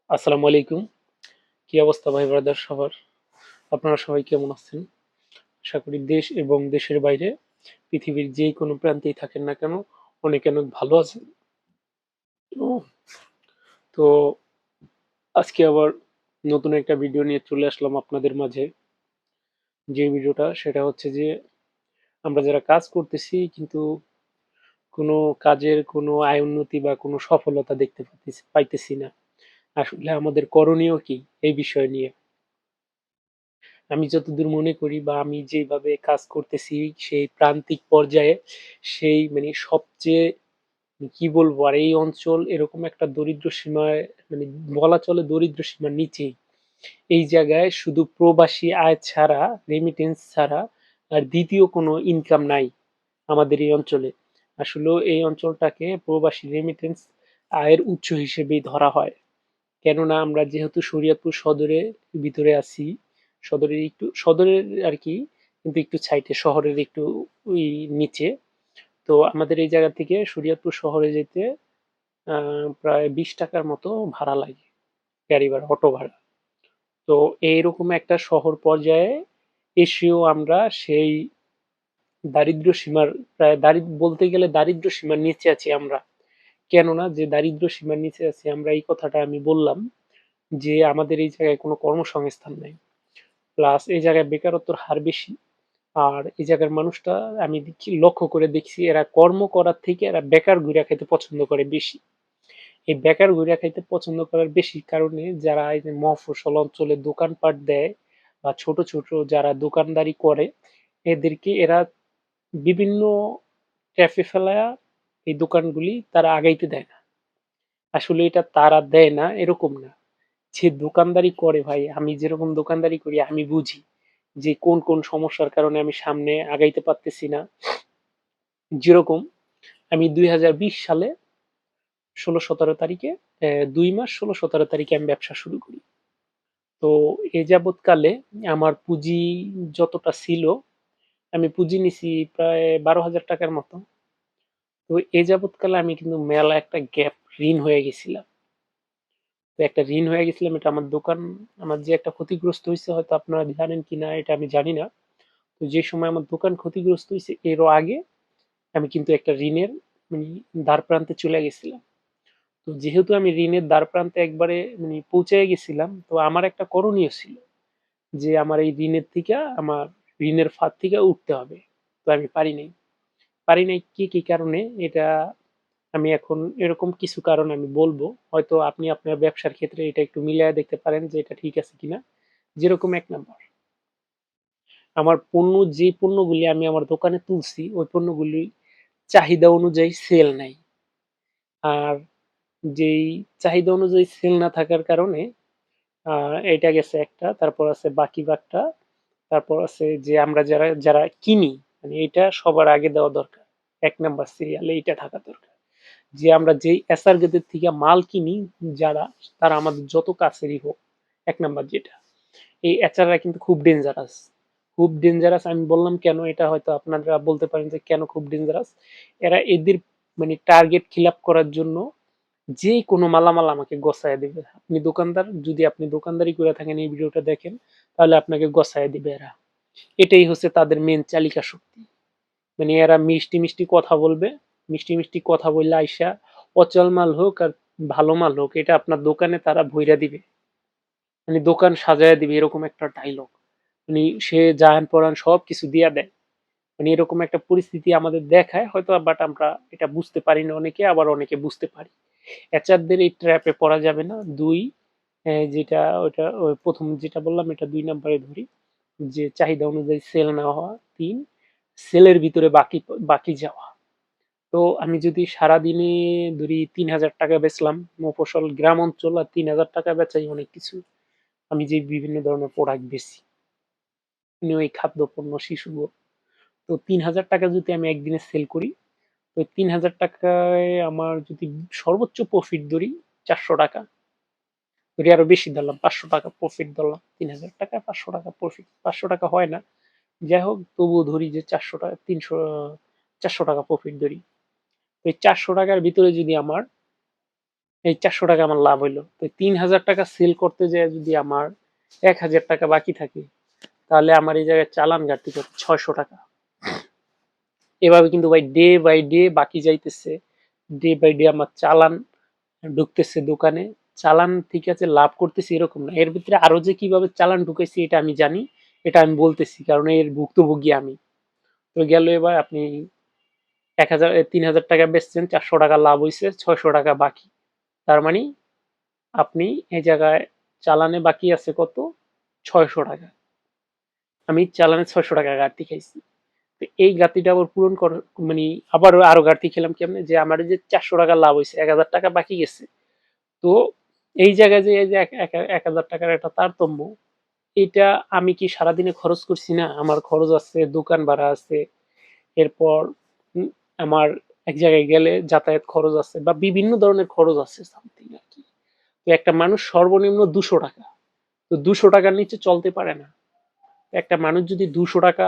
আসসালামু আলাইকুম। কি অবস্থা ভাই ব্রাদার সবার? আপনারা সবাই কেমন আছেন? আশা করি দেশ এবং দেশের বাইরে পৃথিবীর যে কোনো প্রান্তেই থাকেন না কেন অনেক অনেক ভালো আছেন। ও, তো আজকে আবার নতুন একটা ভিডিও নিয়ে চলে আসলাম আপনাদের মাঝে। যে ভিডিওটা সেটা হচ্ছে যে আমরা যারা কাজ করতেছি কিন্তু কোনো কাজের কোনো আয় উন্নতি বা কোনো সফলতা দেখতে পাইতেছি না। আসলে আমাদের করণীয় কি এই বিষয় নিয়ে। আমি যতদূর মনে করি বা আমি যেভাবে কাজ করতেছি সেই প্রান্তিক পর্যায়ে সেই মানে সবচেয়ে কি বলবো আর এই অঞ্চল এরকম একটা দরিদ্র সীমায় মানে বলা চলে দরিদ্র সীমার নিচেই। এই জায়গায় শুধু প্রবাসী আয় ছাড়া রেমিটেন্স ছাড়া আর দ্বিতীয় কোনো ইনকাম নাই আমাদের এই অঞ্চলে। আসলে এই অঞ্চলটাকে প্রবাসী রেমিটেন্স আয়ের উৎস হিসেবেই ধরা হয়। কেননা আমরা যেহেতু শরীয়তপুর সদরের ভিতরে আছি, সদরের একটু সদরের আর কি, কিন্তু একটু সাইডে শহরের একটু ওই নিচে। তো আমাদের এই জায়গা থেকে শরীয়তপুর শহরে যেতে প্রায় 20 টাকার মতো ভাড়া লাগে, গাড়ি ভাড়া, অটো ভাড়া। তো এইরকম একটা শহর পর্যায়ে এসেও আমরা সেই দারিদ্র্য সীমার প্রায় বলতে গেলে দারিদ্র্য সীমার নিচে আছি আমরা। কেননা যে দারিদ্র্য সীমার নিচে আছি আমরা এই কথাটা আমি বললাম যে আমাদের এই জায়গায় কোনো কর্মসংস্থান নাই, প্লাস এই জায়গায় বেকারত্বের হার বেশি। আর এই জায়গার মানুষটা আমি লক্ষ্য করে দেখছি এরা কর্ম করার থেকে এরা বেকার ঘুরে খাইতে পছন্দ করে বেশি। এই বেকার ঘুরে খাইতে পছন্দ করার বেশি কারণে যারা এই যে মফস্বল অঞ্চলে দোকানপাট দেয় বা ছোট ছোট যারা দোকানদারি করে এদেরকে এরা বিভিন্ন ট্যাফে ফেলায়া এই দোকানগুলি তারা আগাইতে দেয় না। আসলে এটা তারা দেয় না এরকম না, যে দোকানদারি করে ভাই, আমি যেরকম দোকানদারি করি আমি বুঝি যে কোন কোন সমস্যার কারণে আমি সামনে আগাইতে পারতেছি না। যেরকম আমি 2020 সালে 16-17 তারিখে 2 মাস 16-17 তারিখে আমি ব্যবসা শুরু করি। তো এ যাবৎকালে আমার পুঁজি যতটা ছিল, আমি পুঁজি নিছি প্রায় 12,000 টাকার মতো। তো এ যাবৎকালে আমি কিন্তু মেলা একটা গ্যাপ ঋণ হয়ে গেছিলাম। তো একটা ঋণ হয়ে গেছিলাম, এটা আমার দোকান, আমার যে একটা ক্ষতিগ্রস্ত হয়েছে হয়তো আপনারা জানেন কিনা এটা আমি জানি না। তো যে সময় আমার দোকান ক্ষতিগ্রস্ত হয়েছে এরও আগে আমি কিন্তু একটা ঋণের মানে দ্বার প্রান্তে চলে গেছিলাম। তো যেহেতু আমি ঋণের দ্বার প্রান্তে একবারে মানে পৌঁছে গেছিলাম, তো আমার একটা করণীয় ছিল যে আমার এই ঋণের থেকে আমার ঋণের ফাঁদ থেকে উঠতে হবে। তো আমি পারি নাই কি কি কারণে এটা আমি এখন এরকম কিছু কারণ আমি বলবো, হয়তো আপনি আপনার ব্যবসার ক্ষেত্রে এটা একটু মিলিয়ে দেখতে পারেন যে এটা ঠিক আছে কিনা। যেরকম 1 নাম্বার, আমার পণ্য যে পণ্যগুলি আমি আমার দোকানে তুলছি ওই পণ্যগুলি চাহিদা অনুযায়ী সেল নাই। আর যেই চাহিদা অনুযায়ী সেল না থাকার কারণে এটা গেছে একটা, তারপর আছে বাকি বাগটা, তারপর আছে যে আমরা যারা যারা কিনি মানে এটা সবার আগে দেওয়া দরকার। 1 নাম্বার সিরিয়ালে এইটা থাকা দরকার যে আমরা যেই এসআরগেদের থেকে মাল কিনি, যারা তারা আমাদের যত কাছেরই হোক। 1 নাম্বার যেটা, এই এচআররা কিন্তু খুব ডেঞ্জারাস, খুব ডেঞ্জারাস। আমি বললাম কেন, এটা হয়তো আপনারা বলতে পারেন যে কেন খুব ডেঞ্জারাস। এরা এদের মানে টার্গেট খিল আপ করার জন্য যে কোনো মালামাল আমাকে গছায় দিবে। আপনি দোকানদার, যদি আপনি দোকানদারি করে থাকেন এই ভিডিওটা দেখেন, তাহলে আপনাকে গছায় দিবে এরা। এটাই হচ্ছে তাদের মেন চালিকা শক্তি। মানে এরা মিষ্টি মিষ্টি কথা বলবে, মিষ্টি মিষ্টি কথা বললে আইসা অচল মাল হোক আর ভালো মাল হোক এটা আপনার দোকানে তারা ভইরা দিবে, মানে দোকান সাজায় দিবে এরকম একটা ডায়লগ। মানে সে জাহান পরান সব কিছু দিয়া দেয়। মানে এরকম একটা পরিস্থিতি আমাদের দেখায় হয়তো, বাট আমরা এটা বুঝতে পারি না অনেকে, আবার অনেকে বুঝতে পারি। এচারদের এই ট্র্যাপে পড়া যাবে না। দুই, যেটা ওইটা ওই প্রথম যেটা বললাম এটা 2 নাম্বারে ধরি, যে চাহিদা অনুযায়ী সেল না হওয়া। তিন, সেলের ভিতরে বাকি বাকি যাওয়া। তো আমি যদি সারাদিনে ধরি 3,000 টাকা বেচলাম, মফস্বল গ্রাম অঞ্চল আর 3,000 টাকা বেচাই অনেক কিছু। আমি যে বিভিন্ন ধরনের প্রোডাক্ট বেচি, মানে ওই খাদ্যপণ্য শিশু, তো 3,000 টাকা যদি আমি একদিনে সেল করি, তো 3,000 টাকায় আমার যদি সর্বোচ্চ প্রফিট ধরি 400 টাকা, ধরি আরো বেশি ধরলাম 500 টাকা প্রফিট ধরলাম, 3,000 টাকা 500 টাকা প্রফিট, 500 টাকা হয় না, যাই হোক তবুও ধরি যে 400 টাকা, 400 টাকা প্রফিট ধরি। ওই 400 টাকার ভিতরে যদি আমার এই 400 টাকা আমার লাভ হইলো। তো 3000 টাকা সেল করতে যায় যদি আমার 1000 টাকা বাকি থাকে, তাহলে আমার এই জায়গায় চালান ঘাটতি কত? 600 টাকা। এভাবে কিন্তু ভাই ডে বাই ডে বাকি যাইতেছে, ডে বাই ডে আমার চালান ঢুকতেছে দোকানে। চালান ঠিক আছে লাভ করতেছি এরকম না, এর ভিতরে আরো যে কিভাবে চালান ঢুকাইছি এটা আমি জানি, এটা আমি বলতেছি কারণ এর ভুক্তভোগী আমি। তো গেল এবার আপনি 3000 টাকা বেচছেন, 400 টাকা লাভ হয়েছে, 600 টাকা বাকি। তার মানে আপনি এই জায়গায় চালানে বাকি আছে কত? 600 টাকা। আমি চালানে 600 টাকা ঘাটতি খাইছি। তো এই ঘাটতিটা আবার পূরণ কর, মানে আবার আরো ঘাটতি খেলাম কেমনে, যে আমার যে 400 টাকা লাভ হয়েছে, 1000 টাকা বাকি গেছে। তো এই জায়গায় যে এই যে 1000 টাকার একটা তারতম্য, এটা আমি কি সারাদিনে খরচ করছি না? আমার খরচ আছে, দোকান ভাড়া আছে, এরপর আমার এক জায়গায় গেলে যাতায়াত খরচ আছে, বা বিভিন্ন ধরনের খরচ আছে সামথিং আর কি। তো একটা মানুষ সর্বনিম্ন 200 টাকা, তো 200 টাকার নিচে চলতে পারে না। একটা মানুষ যদি 200 টাকা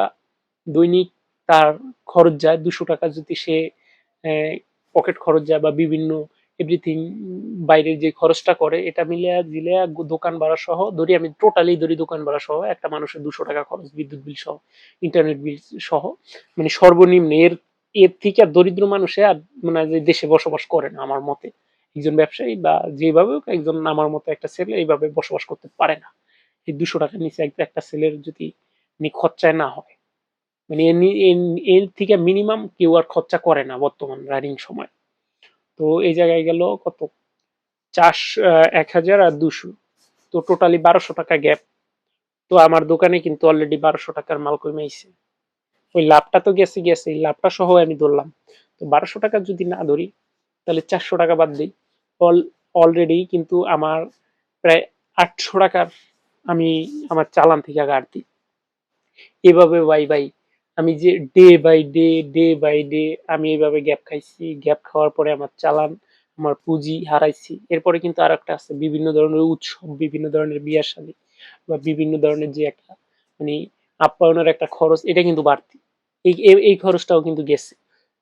দৈনিক তার খরচ যায়, 200 টাকা যদি সে পকেট খরচ যায় বা বিভিন্ন এভরিথিং বাইরের যে খরচটা করে, এটা মিলিয়ে জিলিয়া দোকান ভাড়া সহ ধরি, আমি টোটালি ধরি দোকান ভাড়া সহ একটা মানুষের 200 টাকা খরচ, বিদ্যুৎ বিল সহ, ইন্টারনেট বিল সহ, মানে সর্বনিম্ন এর এর থেকে আর দরিদ্র মানুষে আর মানে যে দেশে বসবাস করে না আমার মতে। একজন ব্যবসায়ী বা যেভাবে হোক, একজন আমার মতো একটা ছেলে এইভাবে বসবাস করতে পারে না। এই 200 টাকার নিচে একটা ছেলের যদি খরচায় না হয়, মানে এর থেকে মিনিমাম কেউ আর খরচা করে না বর্তমান রানিং সময়। তো এই জায়গায় গেল কত? 1000 আর 200, তো টোটালি 1200 টাকা গ্যাপ। তো আমার দোকানে কিন্তু অলরেডি 1200 টাকার মাল কমে আইছে। ওই লাভটা তো গেছে গেছে, এই লাভটা সহ আমি ধরলাম। তো 1200 টাকা যদি না ধরি, তাহলে 400 টাকা বাদ দিই, অলরেডি কিন্তু আমার প্রায় 800 টাকার আমি আমার চালান থেকে ঘাটতি। এভাবে ভাই ভাই আমি যে day by day, day by day আমি এইভাবে গ্যাপ খাইছি। গ্যাপ খাওয়ার পরে আমার চালান, আমার পুঁজি হারাইছি। এরপরে কিন্তু আর একটা আছে, বিভিন্ন ধরনের উৎসব, বিভিন্ন ধরনের বিয়ার শাদী বা বিভিন্ন ধরনের যে একটা মানে আপ্যায়নের একটা খরচ, এটা কিন্তু বাড়তি। এই খরচটাও কিন্তু গেছে।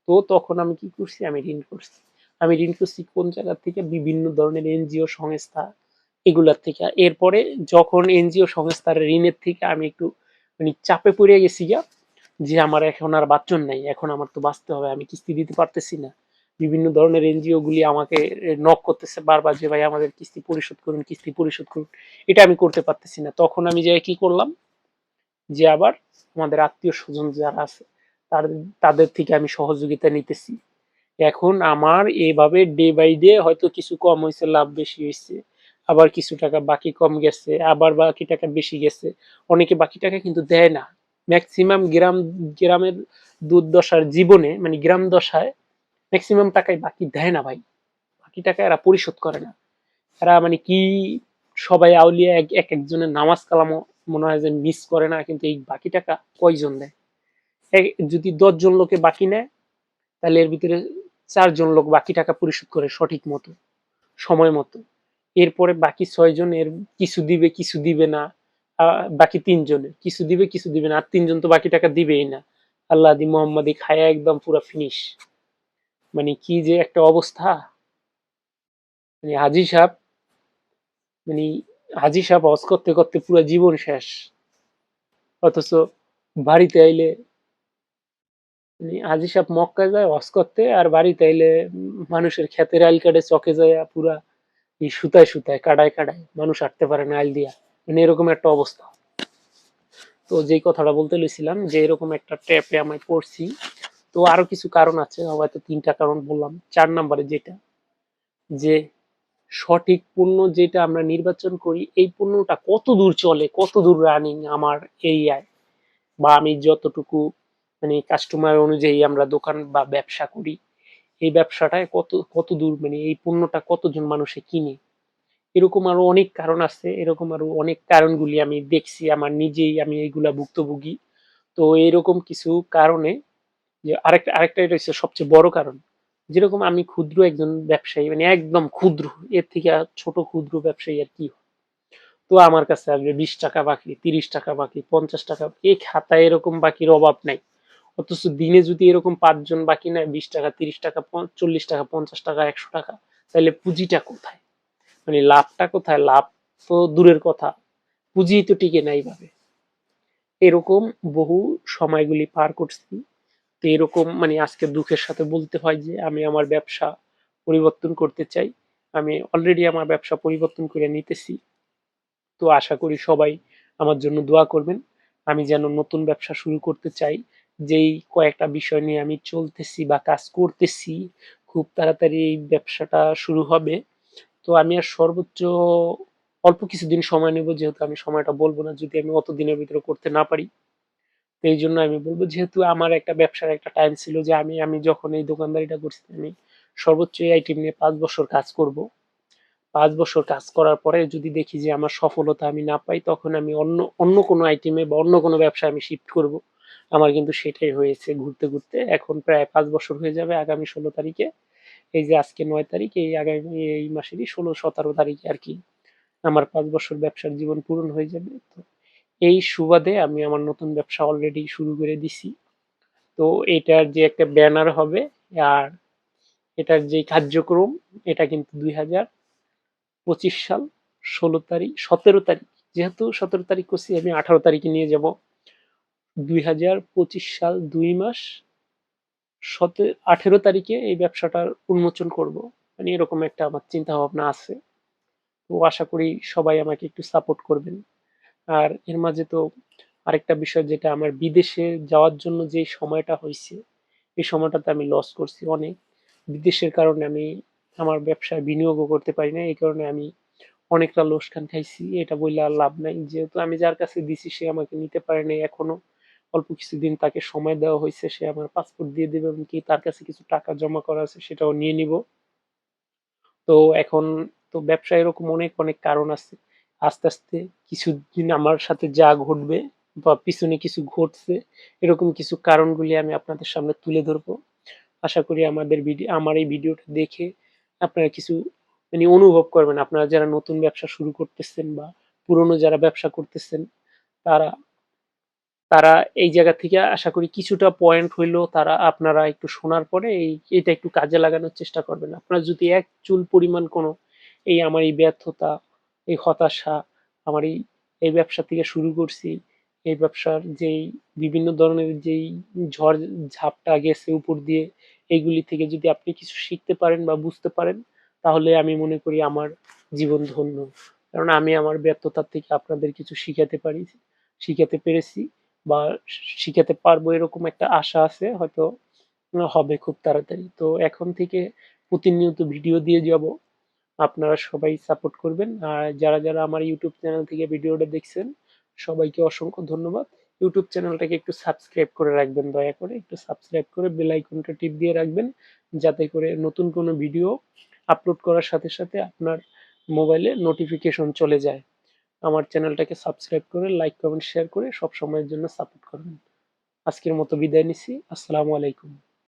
তো তখন আমি কি করছি? আমি ঋণ করছি। আমি ঋণ করছি কোন জায়গা থেকে? বিভিন্ন ধরনের এনজিও সংস্থা, এগুলার থেকে। এরপরে যখন এনজিও সংস্থার ঋণের থেকে আমি একটু চাপে পড়ে গেছি গা, যে আমার এখন আর বাঁচন নাই, এখন আমার তো বাঁচতে হবে, আমি কিস্তি দিতে পারতেছি না। বিভিন্ন ধরনের এনজিও গুলি আমাকে নক করতেছে বারবার, যে ভাই আমাদের কিস্তি পরিশোধ করুন, কিস্তি পরিশোধ করুন। এটা আমি করতে পারতেছি না। তখন আমি যে কি করলাম, যে আবার আমাদের আত্মীয় স্বজন যারা আছে তাদের থেকে আমি সহযোগিতা নিতেছি। এখন আমার এভাবে ডে বাই ডে হয়তো কিছু কম হয়েছে, লাভ বেশি হয়েছে, আবার কিছু টাকা বাকি কম গেছে, আবার বাকি টাকা বেশি গেছে। অনেকে বাকি টাকা কিন্তু দেয় না। ম্যাক্সিমাম গ্রামের দুর্দশার জীবনে, মানে গ্রাম দশায় ম্যাক্সিমাম টাকাই বাকি দেয় না ভাই। বাকি টাকা এরা পরিশোধ করে না। এরা মানে কি, সবাই আউলিয়া এক একজনের নামাজ কালামও মনে হয় যে মিস করে না, কিন্তু এই বাকি টাকা কয়জন দেয়? যদি 10 জন লোকে বাকি নেয়, তাহলে এর ভিতরে 4 জন লোক বাকি টাকা পরিশোধ করে সঠিক মতো, সময় মতো। এরপরে বাকি 6 জন এর কিছু দিবে কিছু দিবে না। বাকি 3 জনের কিছু দিবে কিছু দিবে না, আর 3 জন তো বাকি টাকা দিবেই না। আল্লাহ দি মোহাম্মদি খায়া একদম পুরা ফিনিশ। মানে কি যে একটা অবস্থা, মানে হাজি সাহেব, মানে হাজি সাহেব হজ করতে করতে পুরো জীবন শেষ। অথচ বাড়িতে আইলে, মানে হাজি সাহেব মক্কায় যায় হজ করতে, আর বাড়িতে আইলে মানুষের ক্ষেতের আইল কাটে, চকে যায় পুরা এই সুতায় সুতায় কাটায় কাটায়, মানুষ হাঁটতে পারে না আইল দিয়া। মানে এরকম একটা অবস্থা। তো যেই কথাটা বলতে লইছিলাম, যে এরকম একটা ট্র্যাপে আমি পড়ছি। তো আরো কিছু কারণ আছে, হয়তো 3টা কারণ বললাম। 4 নম্বরে যেটা, যে সঠিক পণ্য যেটা আমরা নির্বাচন করি, এই পণ্যটা কত দূর চলে, কত দূর রানিং আমার এরিয়ায়, বা আমি যতটুকু মানে কাস্টমার অনুযায়ী আমরা দোকান বা ব্যবসা করি, এই ব্যবসাটায় কত কত দূর, মানে এই পণ্যটা কতজন মানুষে কিনে। এরকম আরো অনেক কারণ আছে, এরকম আরো অনেক কারণগুলি আমি দেখছি আমার নিজেই, আমি এইগুলা ভুক্তভোগী। তো এরকম কিছু কারণে, যে আরেকটা আরেকটা এটা হচ্ছে সবচেয়ে বড় কারণ। যেরকম আমি ক্ষুদ্র একজন ব্যবসায়ী, মানে একদম ক্ষুদ্র, এর থেকে ছোট ক্ষুদ্র ব্যবসায়ী আর কি হয়। তো আমার কাছে আসবে 20 টাকা বাকি, 30 টাকা বাকি, 50 টাকা, এই খাতায় এরকম বাকির অভাব নাই। অথচ দিনে যদি এরকম 5 জন বাকি নেয়, 20 টাকা, 30 টাকা, 40 টাকা, 50 টাকা, 100 টাকা, তাহলে পুঁজিটা কোথায়, মানে লাভটা কোথায়? লাভ তো দূরের কথা, পুঁজি তো টিকে নাই ভাবে। এরকম বহু সময়গুলি পার করছি। তো এরকম মানে আজকে দুঃখের সাথে বলতে হয় যে আমি আমার ব্যবসা পরিবর্তন করতে চাই। আমি অলরেডি আমার ব্যবসা পরিবর্তন করে নিতেছি। তো আশা করি সবাই আমার জন্য দোয়া করবেন। আমি যেন নতুন ব্যবসা শুরু করতে চাই, যেই কয়েকটা বিষয় নিয়ে আমি চলতেছি বা কাজ করতেছি, খুব তাড়াতাড়ি এই ব্যবসাটা শুরু হবে। তো আমি আর সর্বোচ্চ অল্প কিছুদিন সময় নেব, যেহেতু আমি সময়টা বলবো না যদি আমি অত দিনের ভিতরে করতে না পারি। তো এই জন্য আমি বলবো, যেহেতু আমার একটা ব্যবসার একটা টাইম ছিল যে আমি আমি যখন এই দোকানদারিটা করছি, আমি সর্বোচ্চ এই আইটেম নিয়ে 5 বছর কাজ করব। 5 বছর কাজ করার পরে যদি দেখি যে আমার সফলতা আমি না পাই, তখন আমি অন্য অন্য কোনো আইটেমে বা অন্য কোনো ব্যবসায় আমি শিফট করব। আমার কিন্তু সেটাই হয়েছে, ঘুরতে ঘুরতে এখন প্রায় 5 বছর হয়ে যাবে আগামী 16 তারিখে। এই যে আজকে 9 তারিখ, এই আগামী এই মাসেরই 16-17 তারিখে আর কি আমার 5 বছর ব্যবসার জীবন পূরণ হয়ে যাবে। তো এই সুবাদে আমি আমার নতুন ব্যবসা অলরেডি শুরু করে দিছি। তো এটার যে একটা ব্যানার হবে, আর এটার যে কার্যক্রম, এটা কিন্তু 2025 সাল 16 তারিখ 17 তারিখ, যেহেতু 17 তারিখ করছি, আমি 18 তারিখে নিয়ে যাব। 2025 সাল 2 মাস 18 তারিখে এই ব্যবসাটার উন্মোচন করব। মানে এরকম একটা আমার চিন্তা ভাবনা আছে। তো আশা করি সবাই আমাকে একটু সাপোর্ট করবেন। আর এর মাঝে তো আরেকটা বিষয়, যেটা আমার বিদেশে যাওয়ার জন্য যে সময়টা হয়েছে, এই সময়টাতে আমি লস করছি অনেক। বিদেশের কারণে আমি আমার ব্যবসায় বিনিয়োগও করতে পারি না, এই কারণে আমি অনেকটা লোকসান খাইছি। এটা বললে আর লাভ নাই, যেহেতু আমি যার কাছে দিছি সে আমাকে নিতে পারে নাই এখনো। অল্প কিছুদিন তাকে সময় দেওয়া হয়েছে, সে আমার পাসপোর্ট দিয়ে দেবে, এমনকি তার কাছে কিছু টাকা জমা করা আছে সেটাও নিয়ে নিব। তো এখন তো ব্যবসায় এরকম অনেক অনেক কারণ আছে। আস্তে আস্তে কিছুদিন আমার সাথে যা ঘটবে বা পিছনে কিছু ঘটছে, এরকম কিছু কারণগুলি আমি আপনাদের সামনে তুলে ধরবো। আশা করি আমার এই ভিডিওটা দেখে আপনারা কিছু মানে অনুভব করবেন। আপনারা যারা নতুন ব্যবসা শুরু করতেছেন বা পুরনো যারা ব্যবসা করতেছেন, তারা তারা এই জায়গা থেকে আশা করি কিছুটা পয়েন্ট হইলেও তারা আপনারা একটু শোনার পরে এটা একটু কাজে লাগানোর চেষ্টা করবেন। আপনারা যদি এক চুল পরিমাণ কোনো এই আমার এই ব্যর্থতা, এই হতাশা, আমার এই ব্যবসা থেকে শুরু করছি, এই ব্যবসার যেই বিভিন্ন ধরনের যেই ঝড় ঝাপটা গেছে উপর দিয়ে, এইগুলি থেকে যদি আপনি কিছু শিখতে পারেন বা বুঝতে পারেন, তাহলে আমি মনে করি আমার জীবন ধন্য। কারণ আমি আমার ব্যর্থতার থেকে আপনাদের কিছু শিখাতে পেরেছি বা শিখাতে পারবো, এরকম একটা আশা আছে, হয়তো হবে খুব তাড়াতাড়ি। তো এখন থেকে প্রতিনিয়ত ভিডিও দিয়ে যাব, আপনারা সবাই সাপোর্ট করবেন। আর যারা যারা আমার ইউটিউব চ্যানেল থেকে ভিডিওটা দেখছেন, সবাইকে অসংখ্য ধন্যবাদ। ইউটিউব চ্যানেলটাকে একটু সাবস্ক্রাইব করে রাখবেন, দয়া করে একটু সাবস্ক্রাইব করে বেল আইকনটা টিপ দিয়ে রাখবেন, যাতে করে নতুন কোনো ভিডিও আপলোড করার সাথে সাথে আপনার মোবাইলে নোটিফিকেশন চলে যায়। আমার চ্যানেলটাকে সাবস্ক্রাইব করে লাইক কমেন্ট শেয়ার করে সব সময়ের জন্য সাপোর্ট করবেন। আজকের মতো বিদায় নিচ্ছি। আসসালামু আলাইকুম।